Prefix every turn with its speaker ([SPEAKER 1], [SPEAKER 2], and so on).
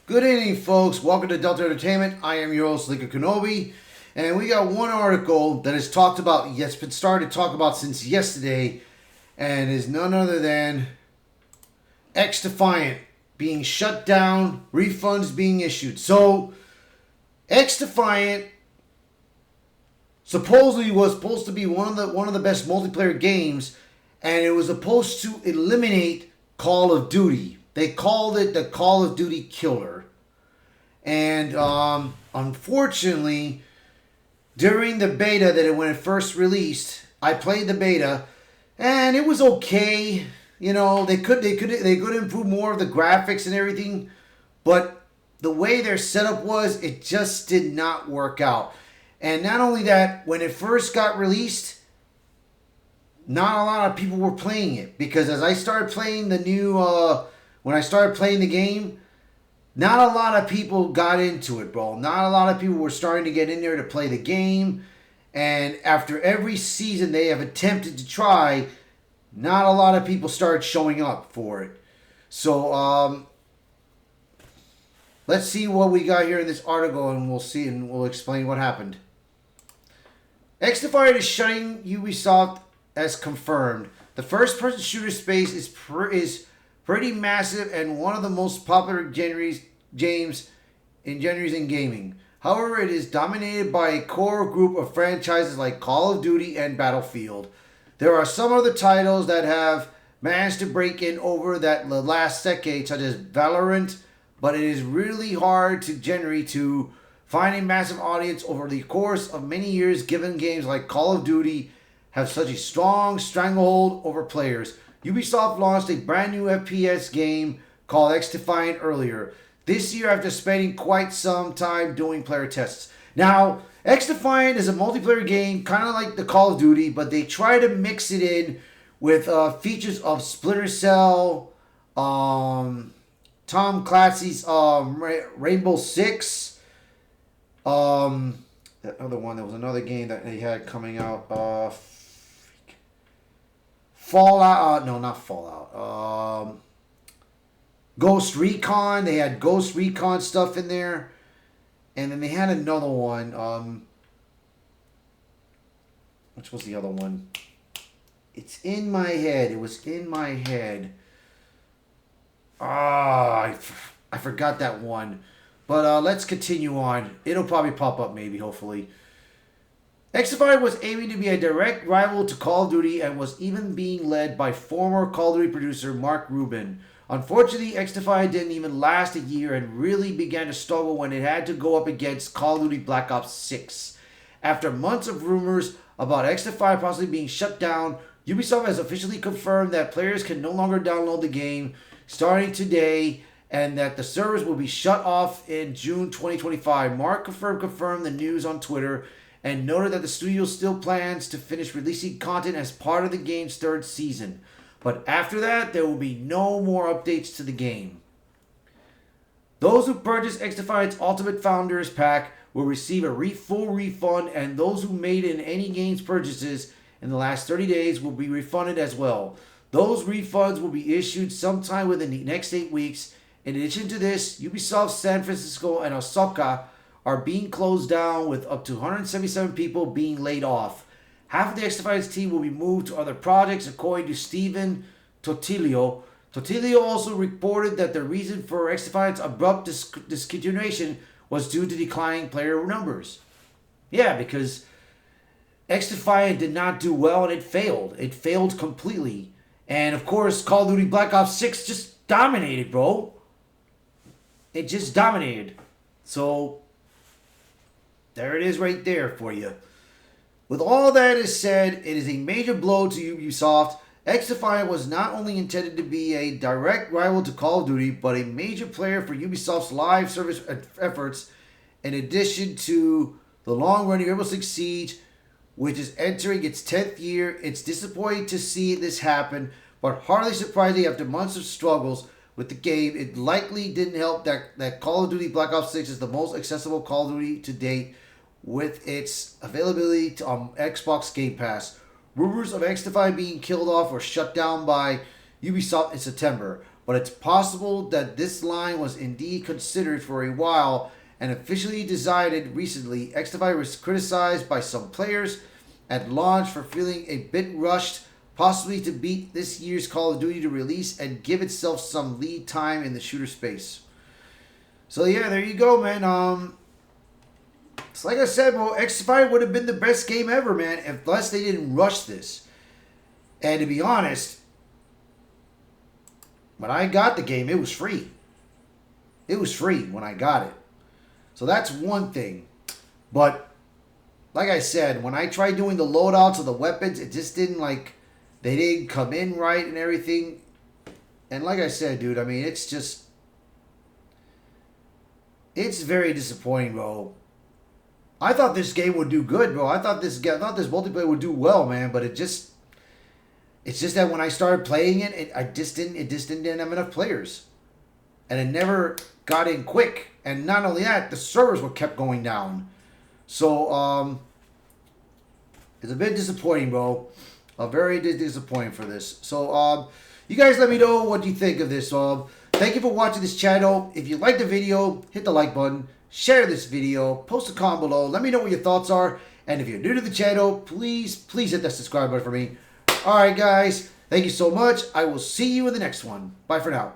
[SPEAKER 1] Good evening, folks. Welcome to Delta Entertainment. I am your host, Lincoln Kenobi, and we got one article that is talked about. Yes, been started to talk about since yesterday, and is none other than XDefiant being shut down, refunds being issued. So, XDefiant supposedly was supposed to be one of the best multiplayer games, and it was supposed to eliminate Call of Duty. They called it the Call of Duty killer. And unfortunately, during the beta when it first released, I played the beta, and it was okay. You know, they could improve more of the graphics and everything, but the way their setup was, it just did not work out. And not only that, when it first got released, not a lot of people were playing it, because as I started playing when I started playing the game, not a lot of people got into it, bro. Not a lot of people were starting to get in there to play the game. And after every season they have attempted to try, not a lot of people started showing up for it. So, let's see what we got here in this article, and we'll see, and we'll explain what happened. XDefiant is shutting Ubisoft as confirmed. The first-person shooter space is pretty massive and one of the most popular genres in gaming. However, it is dominated by a core group of franchises like Call of Duty and Battlefield. There are some other titles that have managed to break in over the last decade, such as Valorant, but it is really hard to find a massive audience over the course of many years, given games like Call of Duty have such a strong stranglehold over players. Ubisoft launched a brand new FPS game called XDefiant earlier this year after spending quite some time doing player tests. Now, XDefiant is a multiplayer game, kind of like the Call of Duty, but they try to mix it in with features of Splinter Cell, Tom Clancy's Rainbow Six, that other one. There was another game that they had coming out. Fallout. No, not Fallout. Ghost Recon. They had Ghost Recon stuff in there. And then they had another one. Which was the other one? It's in my head. It was in my head. I forgot that one. But let's continue on. It'll probably pop up maybe, hopefully. XDefiant was aiming to be a direct rival to Call of Duty and was even being led by former Call of Duty producer Mark Rubin. Unfortunately, XDefiant didn't even last a year and really began to struggle when it had to go up against Call of Duty Black Ops 6. After months of rumors about XDefiant possibly being shut down, Ubisoft has officially confirmed that players can no longer download the game starting today, and that the servers will be shut off in June 2025. Mark confirmed the news on Twitter and noted that the studio still plans to finish releasing content as part of the game's third season. But after that, there will be no more updates to the game. Those who purchase XDefiant's Ultimate Founders Pack will receive a full refund, and those who made any games purchases in the last 30 days will be refunded as well. Those refunds will be issued sometime within the next 8 weeks. In addition to this, Ubisoft San Francisco and Osaka are being closed down, with up to 177 people being laid off. Half of the XDefiant's team will be moved to other projects, according to Steven Totilio. Totilio also reported that the reason for XDefiant's abrupt discontinuation was due to declining player numbers. Yeah, because XDefiant did not do well and it failed. It failed completely. And of course, Call of Duty Black Ops 6 just dominated, bro. It just dominated. So, there it is right there for you. With all that is said, it is a major blow to Ubisoft. XDefiant was not only intended to be a direct rival to Call of Duty, but a major player for Ubisoft's live service efforts, in addition to the long-running Rainbow Six Siege, which is entering its 10th year. It's disappointing to see this happen, but hardly surprising after months of struggles with the game. It likely didn't help that Call of Duty Black Ops 6 is the most accessible Call of Duty to date, with its availability on Xbox Game Pass. Rumors of XDefiant being killed off or shut down by Ubisoft in September. but it's possible that this line was indeed considered for a while and officially decided recently. XDefiant was criticized by some players at launch for feeling a bit rushed, possibly to beat this year's Call of Duty to release and give itself some lead time in the shooter space. So yeah, there you go, man. It's like I said, bro, XDefiant would have been the best game ever, man, unless they didn't rush this. And to be honest, when I got the game, it was free. It was free when I got it. So that's one thing. But like I said, when I tried doing the loadouts of the weapons, it just didn't they didn't come in right and everything. And like I said, dude, I mean, it's very disappointing, bro. I thought this game would do good, bro. I thought this multiplayer would do well, man. But it's just that when I started playing it, it just didn't have enough players, and it never got in quick. And not only that, the servers were kept going down. So it's a bit disappointing, bro. Very disappointing for this. So you guys let me know what you think of this. Thank you for watching this channel. If you liked the video, hit the like button. Share this video. Post a comment below. Let me know what your thoughts are. And if you're new to the channel, please hit that subscribe button for me. Alright, guys. Thank you so much. I will see you in the next one. Bye for now.